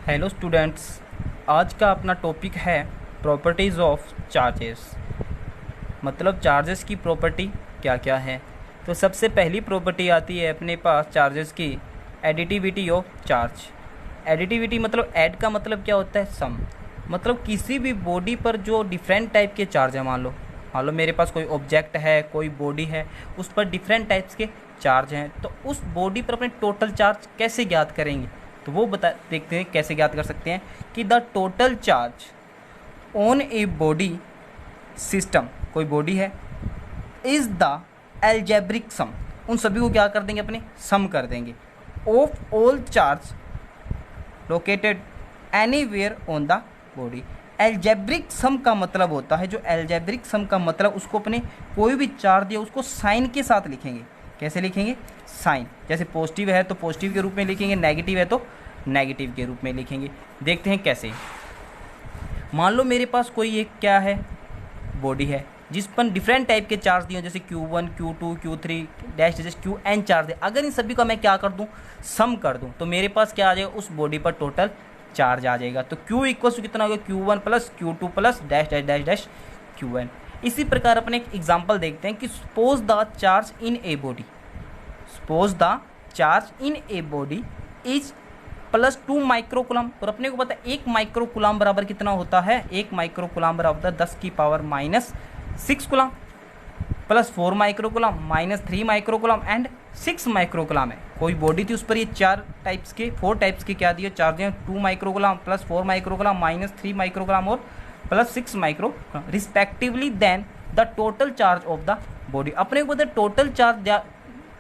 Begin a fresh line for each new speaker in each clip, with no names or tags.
Hello students, आज का अपना टॉपिक है प्रॉपर्टीज़ ऑफ चार्जेस। मतलब चार्जेस की प्रॉपर्टी क्या क्या है। तो सबसे पहली प्रॉपर्टी आती है अपने पास चार्जेस की, एडिटिविटी ऑफ चार्ज। एडिटिविटी मतलब ऐड का मतलब क्या होता है, सम। मतलब किसी भी बॉडी पर जो डिफरेंट टाइप के चार्ज है, मान लो मेरे पास कोई ऑब्जेक्ट है, कोई बॉडी है, उस पर डिफरेंट टाइप्स के चार्ज हैं, तो उस बॉडी पर अपने टोटल चार्ज कैसे ज्ञात करेंगे। तो वो देखते हैं कैसे ज्ञात कर सकते हैं कि the total charge on a body system, कोई बॉडी है, इज द एल्जेब्रिक सम। उन सभी को क्या कर देंगे, अपने सम कर देंगे, of all charge located anywhere on the body. Algebraic sum का मतलब होता है, जो एल्जेब्रिक सम का मतलब उसको अपने कोई भी चार्ज दिया उसको साइन के साथ लिखेंगे। कैसे लिखेंगे, साइन। जैसे पॉजिटिव है तो पॉजिटिव के रूप में लिखेंगे, नेगेटिव है तो नेगेटिव के रूप में लिखेंगे। देखते हैं कैसे। मान लो मेरे पास कोई एक क्या है, बॉडी है, जिस पर डिफरेंट टाइप के चार्ज दिए, जैसे Q1 Q2 Q3 डैश जैसे Qn चार्ज है। अगर इन सभी का मैं क्या कर दूं, सम कर दूं, तो मेरे पास क्या आ जाएगा, उस बॉडी पर टोटल चार्ज आ जाएगा। तो Q इक्वल टू कितना होगा, Q1 plus Q2 plus dash dash dash dash Qn। इसी प्रकार अपने एक एग्जाम्पल देखते हैं कि suppose the charge in a body, suppose the charge in A body is +2 microcoulomb. और अपने को पता है 1 माइक्रोकुलम बराबर कितना होता है, 1 माइक्रोकुलम बराबर होता है 10 की power -6 coulomb, plus 4 microcoulomb minus 3 microcoulomb and 6 microcoulomb है। कोई बॉडी थी, उस पर ये 4 टाइप्स के क्या दिए, चार्ज हैं, 2 microcoulomb plus 4 microcoulomb minus 3 microcoulomb और plus 6 microcoulomb respectively. Then the total charge of the body. अपने को पता है टोटल चार्ज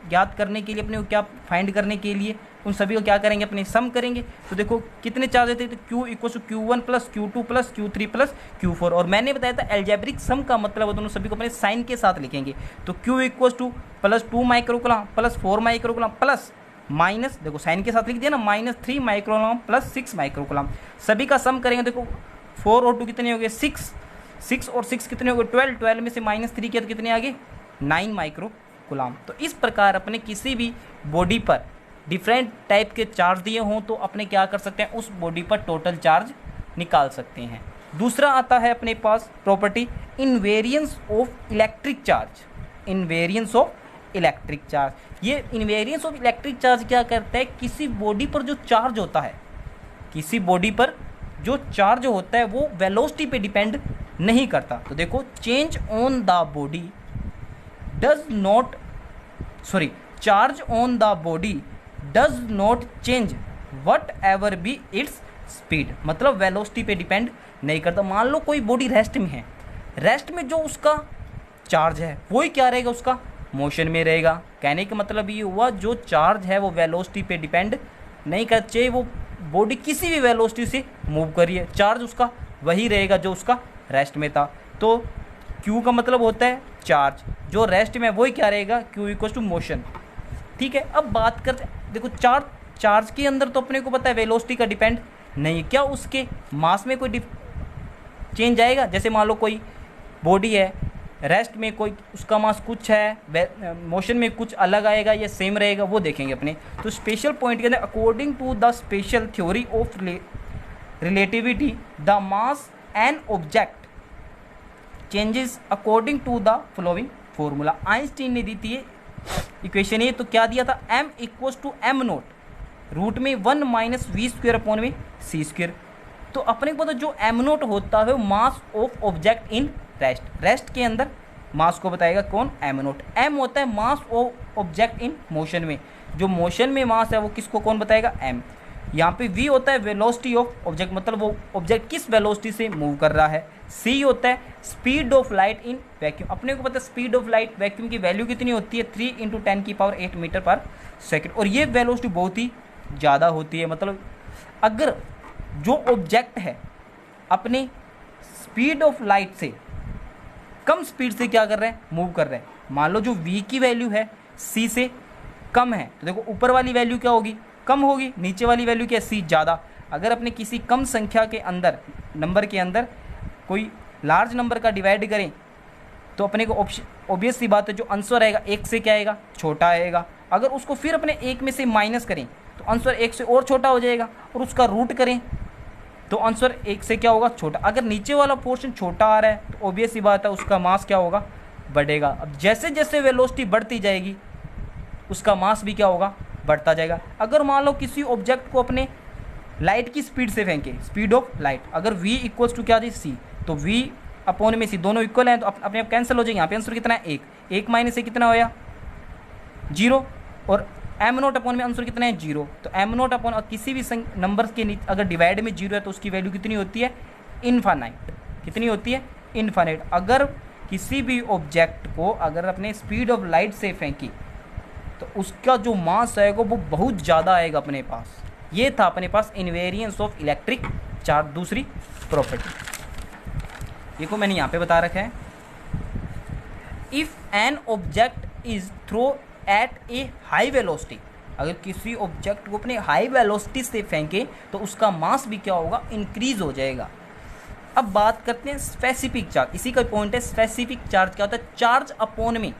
ज्ञात करने के लिए, अपने को क्या फाइंड करने के लिए, उन सभी को क्या करेंगे, अपने सम करेंगे। तो देखो कितने चार्ज थे, तो Q equal to Q1 plus Q2 plus Q3 plus Q4। और मैंने बताया था एल्जेब्रिक सम का मतलब होता है उन सभी को अपने साइन के साथ लिखेंगे। तो Q equal to +2 microcoulomb plus 4 microcoulomb plus minus, देखो साइन के साथ लिख दिया ना, -3 माइक्रोकुलम प्लस 6 माइक्रोकुलम। सभी का सम करेंगे। देखो 4 और 2 कितने हो गए, 6 और 6 कितने हो गए, 12 में से -3 किया तो कितने आ गए, 9 माइक्रोकुलम। तो इस प्रकार अपने किसी भी बॉडी पर डिफरेंट टाइप के चार्ज दिए हों तो अपने क्या कर सकते हैं, उस बॉडी पर टोटल चार्ज निकाल सकते हैं। दूसरा आता है अपने पास property invariance of electric charge. Invariance of electric charge, ये इनवेरियंस ऑफ इलेक्ट्रिक चार्ज क्या करता है, किसी बॉडी पर जो चार्ज होता है, किसी बॉडी पर जो चार्ज होता है वो वेलोसिटी पे डिपेंड नहीं करता। तो देखो change on the body does not, sorry, charge on the body does not change what ever be its speed. मतलब वेलोसिटी पे डिपेंड नहीं करता। मान लो कोई बॉडी रेस्ट में है, रेस्ट में जो उसका चार्ज है वही क्या रहेगा, उसका मोशन में रहेगा। कहने का मतलब ये हुआ, जो चार्ज है वो वेलोसिटी पे डिपेंड नहीं करता, चाहे वो बॉडी किसी भी वेलोसिटी से मूव करिए, चार्ज उसका वही रहेगा जो उसका रेस्ट में था। तो Q का मतलब होता है चार्ज, जो रेस्ट में वही क्या रहेगा, Q इक्वल टू मोशन। ठीक है, अब बात करते, देखो चार्ज के अंदर तो अपने को पता है वेलोसिटी का डिपेंड नहीं, क्या उसके मास में कोई चेंज आएगा। जैसे मान लो कोई बॉडी है, रेस्ट में कोई उसका मास कुछ है, मोशन में कुछ अलग आएगा या सेम रहेगा, वो देखेंगे अपने। तो स्पेशल पॉइंट के अंदर according to the special theory of relativity the mass and object changes according to the following formula. Einstein ने दी थी इक्वेशन ये, तो क्या दिया था, m equals to m0 root में 1 माइनस v² अपॉन में c²। तो अपने को पता जो m0 होता है mass of object in rest, rest के अंदर मास को बताएगा कौन, m0। m होता है mass of object in motion में, जो मोशन में मास है वो किसको कौन बताएगा, m। यहाँ पे v होता है वेलोसिटी ऑफ ऑब्जेक्ट, मतलब वो ऑब्जेक्ट किस वेलोसिटी से मूव कर रहा है। c होता है speed of light in vacuum. अपने को पता है स्पीड ऑफ लाइट वैक्यूम की वैल्यू कितनी होती है, 3 × 10⁸ मीटर पर सेकेंड। और ये वेलोसिटी बहुत ही ज़्यादा होती है। मतलब अगर जो ऑब्जेक्ट है अपनी स्पीड ऑफ लाइट से कम स्पीड से क्या कर रहे हैं, मूव कर रहे हैं, मान लो जो v की वैल्यू है c से कम है, तो देखो ऊपर वाली वैल्यू क्या होगी, कम होगी, नीचे वाली वैल्यू क्या है, c ज़्यादा। अगर अपने किसी कम संख्या के अंदर, नंबर के अंदर कोई लार्ज नंबर का डिवाइड करें तो अपने को ऑब्वियस सी बात है जो आंसर आएगा 1 से क्या आएगा, छोटा आएगा। अगर उसको फिर अपने 1 में से माइनस करें तो आंसर 1 से और छोटा हो जाएगा, और उसका रूट करें तो आंसर 1 से क्या होगा, छोटा। अगर नीचे वाला पोर्शन छोटा आ रहा है तो ऑब्वियस सी बात है उसका मास क्या होगा, बढ़ेगा। अब जैसे जैसे वेलोसिटी बढ़ती जाएगी उसका मास भी क्या होगा, बढ़ता जाएगा। अगर मान लो किसी ऑब्जेक्ट को अपने लाइट की स्पीड से फेंके, स्पीड ऑफ लाइट, अगर v इक्वल्स टू क्या जी c, तो v अपॉन में c दोनों इक्वल हैं तो अपने आप कैंसिल हो जाएंगे। यहाँ पे आंसर कितना है 1, 1 माइनस से कितना होया 0, और एम नोट अपॉन में आंसर कितना है 0। तो एम नोट अपॉन किसी भी नंबर के नीचे अगर डिवाइड में 0 है तो उसकी वैल्यू कितनी होती है, इनफाइनाइट। कितनी होती है, इनफाइनाइट। अगर किसी भी ऑब्जेक्ट को अगर अपने स्पीड ऑफ लाइट से फेंकी तो उसका जो मास आएगा वो बहुत ज़्यादा आएगा अपने पास। ये था अपने पास इनवेरियंस ऑफ इलेक्ट्रिक चार्ज, दूसरी प्रॉपर्टी। देखो मैंने यहाँ पे बता रखा है, if an object is throw at a high velocity, अगर किसी ऑब्जेक्ट को अपने हाई वेलोसिटी से फेंके तो उसका मास भी क्या होगा, इंक्रीज हो जाएगा। अब बात करते हैं स्पेसिफिक चार्ज, इसी का पॉइंट है स्पेसिफिक चार्ज। क्या होता है, चार्ज अपॉन में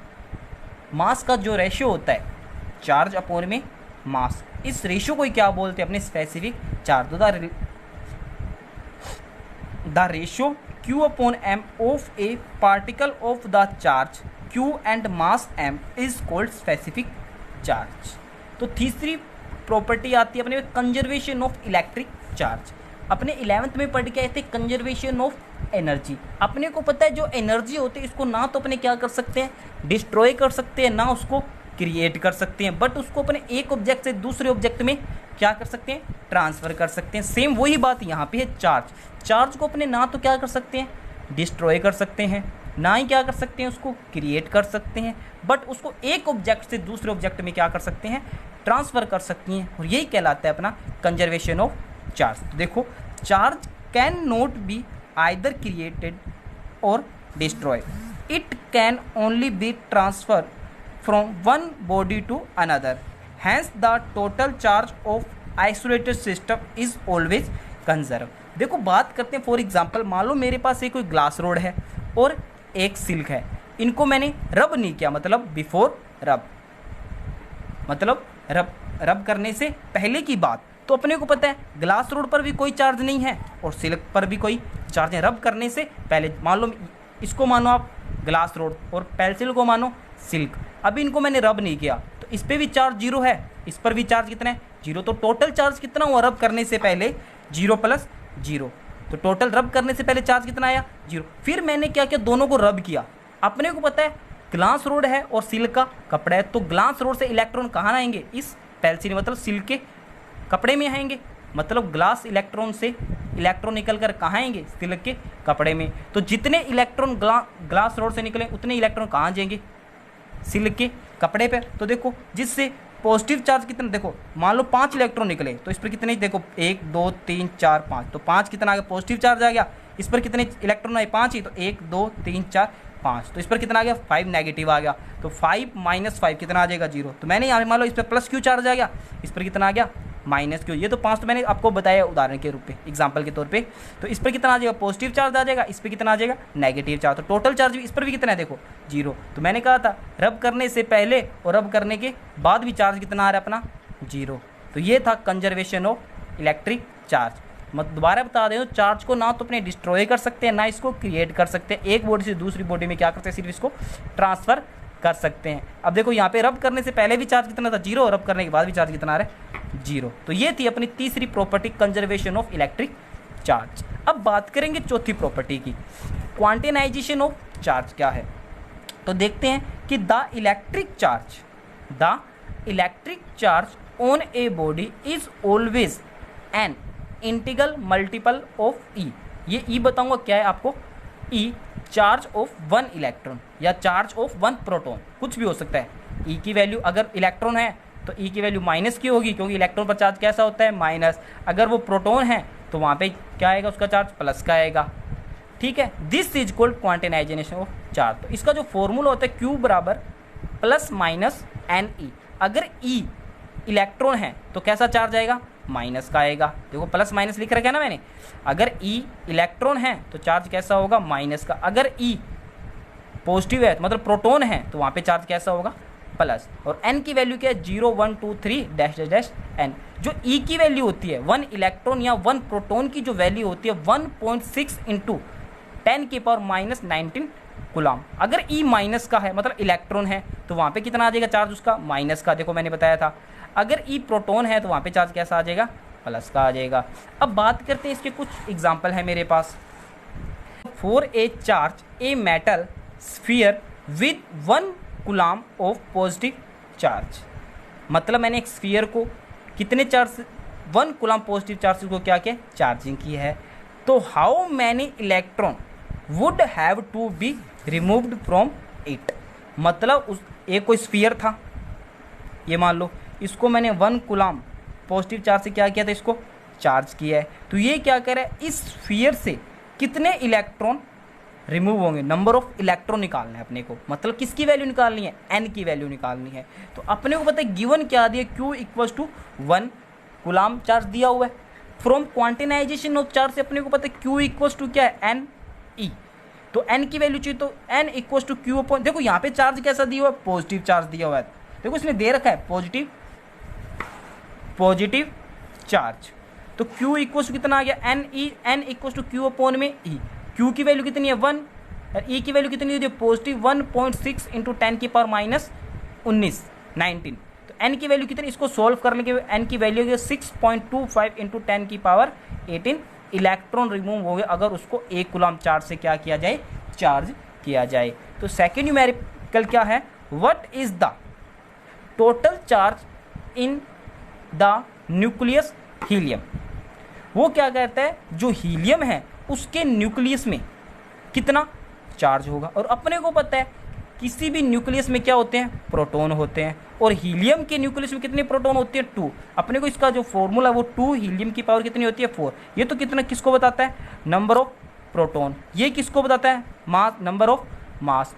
मास का जो रेशियो होता है, चार्ज अपॉन में मास, इस रेशियो को ही क्या बोलते हैं, अपने specific charge. The ratio q upon m of A particle of the charge q and mass m is called specific charge. तो तीसरी प्रॉपर्टी आती है अपने कंजर्वेशन ऑफ इलेक्ट्रिक चार्ज। अपने 11th में पढ़ के आए थे कंजर्वेशन ऑफ एनर्जी। अपने को पता है जो एनर्जी होती है इसको ना तो अपने क्या कर सकते हैं, डिस्ट्रॉय कर सकते हैं, ना उसको क्रिएट कर सकते हैं, बट उसको अपने एक ऑब्जेक्ट से दूसरे ऑब्जेक्ट में क्या कर सकते हैं, ट्रांसफ़र कर सकते हैं। सेम वही बात यहाँ पे है चार्ज। चार्ज को अपने ना तो क्या कर सकते हैं, डिस्ट्रॉय कर सकते हैं, ना ही क्या कर सकते हैं, उसको क्रिएट कर सकते हैं, बट उसको एक ऑब्जेक्ट से दूसरे ऑब्जेक्ट में क्या कर सकते हैं, ट्रांसफ़र कर सकती हैं। और यही कहलाता है अपना कंजर्वेशन ऑफ चार्ज। तो देखो, charge can not be either created और destroyed, it can only be transfer from one body to another, hence the total charge of isolated system is always conserved। देखो बात करते हैं, फॉर एग्जांपल मान लो मेरे पास एक कोई ग्लास रोड है और एक सिल्क है, इनको मैंने रब नहीं किया, मतलब बिफोर रब, मतलब रब करने से पहले की बात। तो अपने को पता है ग्लास रोड पर भी कोई चार्ज नहीं है और सिल्क पर भी कोई चार्ज है। रब करने से पहले मान लो इसको मानो आप ग्लास रोड और पेंसिल को मानो सिल्क। अभी इनको मैंने रब नहीं किया तो इस पर भी चार्ज 0 है, इस पर भी चार्ज कितना है, 0। तो टोटल चार्ज कितना हुआ रब करने से पहले, 0 + 0। तो टोटल रब करने से पहले चार्ज कितना आया, 0। फिर मैंने क्या किया, दोनों को रब किया। अपने को पता है ग्लास रोड है और सिल्क का कपड़ा है, तो ग्लास रोड से इलेक्ट्रॉन कहाँ आएंगे, इस पेंसिल मतलब सिल्क के कपड़े में आएंगे। मतलब ग्लास इलेक्ट्रॉन से इलेक्ट्रॉन निकल कर कहाँ आएंगे, सिल्क के कपड़े में। तो जितने इलेक्ट्रॉन ग्लास रोड से निकले उतने इलेक्ट्रॉन कहाँ जाएंगे, सिल्क के कपड़े पे। तो देखो जिससे पॉजिटिव चार्ज कितना, देखो मान लो 5 इलेक्ट्रॉन निकले तो इस पर कितने, देखो 1 2 3 4 5, तो 5 कितना आ गया, पॉजिटिव चार्ज आ गया। इस पर कितने इलेक्ट्रॉन आए, 5 ही, तो 1 2 3 4 5, तो इस पर कितना आ गया, 5 नेगेटिव आ गया। तो 5 - 5 कितना आ जाएगा, 0। तो मैंने यहाँ पे मान लो इस पर प्लस क्यू चार्ज आ गया, इस पर कितना आ गया, माइनस क्यू। ये तो 5 तो मैंने आपको बताया उदाहरण के रूप में, एग्जाम्पल के तौर पे। तो इस पर कितना आ जाएगा, पॉजिटिव चार्ज आ जाएगा, इस पर कितना आ जाएगा, नेगेटिव चार्ज। तो टोटल चार्ज भी इस पर भी कितना है, देखो 0। तो मैंने कहा था रब करने से पहले और रब करने के बाद भी चार्ज कितना आ रहा है अपना, 0। तो ये था कंजर्वेशन ऑफ इलेक्ट्रिक चार्ज। मैं दोबारा बता दें, चार्ज को ना तो अपने डिस्ट्रॉय कर सकते हैं, ना इसको क्रिएट कर सकते हैं। एक बॉडी से दूसरी बॉडी में क्या करते हैं, सिर्फ इसको ट्रांसफ़र कर सकते हैं। अब देखो यहाँ पे रब करने से पहले भी चार्ज कितना था, 0, और रब करने के बाद भी चार्ज कितना आ रहा है, 0। तो ये थी अपनी तीसरी property, conservation of electric charge. अब बात करेंगे चौथी प्रॉपर्टी की, क्वांटिनाइजेशन ऑफ चार्ज क्या है। तो देखते हैं कि the electric charge on a body is always an integral multiple of e. ये ई बताऊंगा क्या है आपको, ई चार्ज ऑफ 1 इलेक्ट्रॉन या चार्ज ऑफ 1 प्रोटॉन, कुछ भी हो सकता है। ई की वैल्यू अगर इलेक्ट्रॉन है तो ई की वैल्यू माइनस की होगी, क्योंकि इलेक्ट्रॉन पर चार्ज कैसा होता है, माइनस। अगर वो प्रोटॉन है तो वहाँ पे क्या आएगा, उसका चार्ज प्लस का आएगा। ठीक है, this is called quantization of charge. तो इसका जो फॉर्मूला होता है Q = ±NE। अगर ई इलेक्ट्रॉन है तो कैसा चार्ज आएगा, माइनस का आएगा। देखो प्लस माइनस लिख रखा है ना मैंने। अगर ई इलेक्ट्रॉन है तो चार्ज कैसा होगा, माइनस का। अगर ई पॉजिटिव है मतलब प्रोटॉन है तो वहाँ पे चार्ज कैसा होगा, प्लस, और n की वैल्यू क्या है 0 1 2 3 डैश डैश n। जो e की वैल्यू होती है 1 इलेक्ट्रॉन या 1 प्रोटॉन की जो वैल्यू होती है 1.6 इंटू 10⁻⁻19 कूलम। अगर e माइनस का है मतलब इलेक्ट्रॉन है तो वहाँ पे कितना आ जाएगा चार्ज उसका माइनस का, देखो मैंने बताया था। अगर e प्रोटॉन है तो वहाँ पे चार्ज कैसा आ जाएगा प्लस का आ जाएगा। अब बात करते हैं इसके कुछ एग्जाम्पल है मेरे पास। For a charge a metal sphere with 1 coulomb of positive charge, मतलब मैंने एक स्फीयर को कितने चार्ज 1 कूलम पॉजिटिव चार्ज को क्या किया चार्जिंग की है। तो how many electron would have to be removed from it, मतलब उस एक कोई स्फीयर था, ये मान लो इसको मैंने 1 कूलम पॉजिटिव चार्ज से क्या किया था इसको चार्ज किया है। तो ये क्या कर रहा है इस स्फीयर से कितने इलेक्ट्रॉन रिमूव होंगे, नंबर ऑफ इलेक्ट्रॉन निकालना है अपने को, मतलब किसकी वैल्यू निकालनी है n की वैल्यू निकालनी है। तो अपने को पता है गिवन क्या दिया q equals to 1 coulomb charge दिया हुआ है। फ्रॉम क्वांटिनाइजेशन ऑफ चार्ज से अपने को पता है q इक्वल्स टू क्या है n e, तो n की वैल्यू चाहिए तो n equals to q upon, देखो यहाँ पे चार्ज कैसा दिया हुआ है पॉजिटिव चार्ज दिया हुआ है, देखो इसने दे रखा है पॉजिटिव चार्ज। तो q इक्वल्स टू कितना आ गया n equals to q upon में e, q की वैल्यू कितनी है 1 और e की वैल्यू कितनी है पॉजिटिव 1.6 इंटू 10⁻⁻19। तो n की वैल्यू कितनी, इसको सॉल्व करने के n की वैल्यू है 6.25 इंटू 10⁻18 इलेक्ट्रॉन रिमूव हो गए अगर उसको 1 कूलम चार्ज से क्या किया जाए चार्ज किया जाए। तो सेकेंड न्यूमेरिकल क्या है, what is the total charge in the nucleus helium. वो क्या कहता है जो हीलियम है उसके न्यूक्लियस में कितना चार्ज होगा, और अपने को पता है किसी भी न्यूक्लियस में क्या होते हैं प्रोटॉन होते हैं, और हीलियम के न्यूक्लियस में कितने प्रोटॉन होते हैं 2। अपने को इसका जो फॉर्मूला वो 2, हीलियम की पावर कितनी होती है 4। ये तो कितना किसको बताता है नंबर ऑफ प्रोटॉन, ये किसको बताता है मास, नंबर ऑफ मास।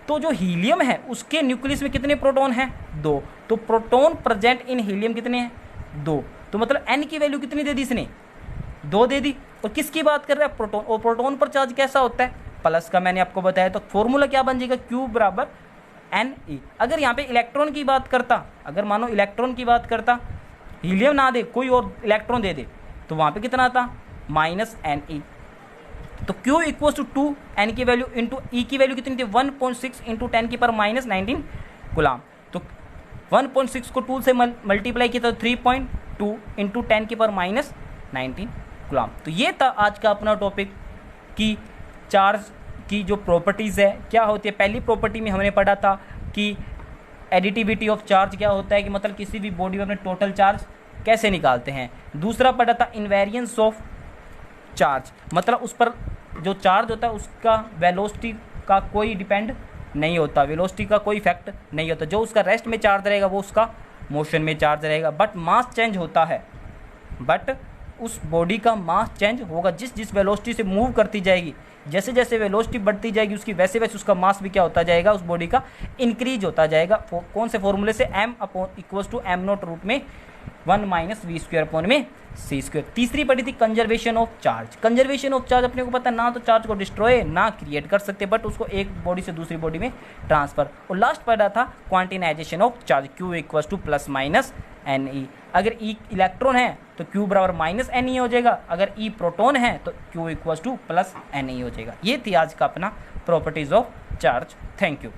तो जो हीलियम है उसके न्यूक्लियस में कितने प्रोटॉन हैं 2, तो प्रोटॉन प्रेजेंट इन हीलियम कितने हैं 2। तो मतलब n की वैल्यू कितनी दे दी इसने 2 दे दी, और किसकी बात कर रहा है प्रोटॉन, और प्रोटॉन पर चार्ज कैसा होता है प्लस का, मैंने आपको बताया। तो फॉर्मूला क्या बन जाएगा q बराबर Ne। अगर यहाँ पे इलेक्ट्रॉन की बात करता, अगर मानो इलेक्ट्रॉन की बात करता हीलियम ना दे कोई और इलेक्ट्रॉन दे दे तो वहाँ पे कितना आता -Ne। तो q इक्वल्स टू 2 n की वैल्यू इंटू e की वैल्यू कितनी थी 1.6 इंटू 10⁻⁻19 कूलम। तो 1.6 को 2 से मल्टीप्लाई किया तो 3.2 इंटू 10⁻⁻19 कूलम। तो ये था आज का अपना टॉपिक कि चार्ज की जो प्रॉपर्टीज़ है क्या होती है। पहली प्रॉपर्टी में हमने पढ़ा था कि एडिटिविटी ऑफ चार्ज क्या होता है, कि मतलब किसी भी बॉडी में अपने टोटल चार्ज कैसे निकालते हैं। दूसरा पढ़ा था इन्वेरिएंस ऑफ चार्ज, मतलब उस पर जो चार्ज होता है उसका वेलोसिटी का कोई डिपेंड नहीं होता, वेलोसिटी का कोई इफेक्ट नहीं होता, जो उसका रेस्ट में चार्ज रहेगा वो उसका मोशन में चार्ज रहेगा। बट मास चेंज होता है, बट उस बॉडी का मास चेंज होगा जिस जिस वेलोसिटी से मूव करती जाएगी, जैसे जैसे वेलोसिटी बढ़ती जाएगी उसकी वैसे वैसे उसका मास भी क्या होता जाएगा उस बॉडी का इंक्रीज होता जाएगा। कौन से फॉर्मूले से m equals to m0 root में 1 - v² अपॉन में c²। तीसरी पढ़ी थी conservation of charge. Conservation of charge अपने को पता है ना तो चार्ज को डिस्ट्रॉय ना क्रिएट कर सकते बट उसको एक बॉडी से दूसरी बॉडी में ट्रांसफर। और लास्ट पढ़ा था quantization of charge q equals to +-Ne। अगर E इलेक्ट्रॉन है तो q बराबर -Ne हो जाएगा, अगर E प्रोटॉन है तो q इक्वल्स टू +Ne हो जाएगा। ये थी आज का अपना properties of charge. Thank you.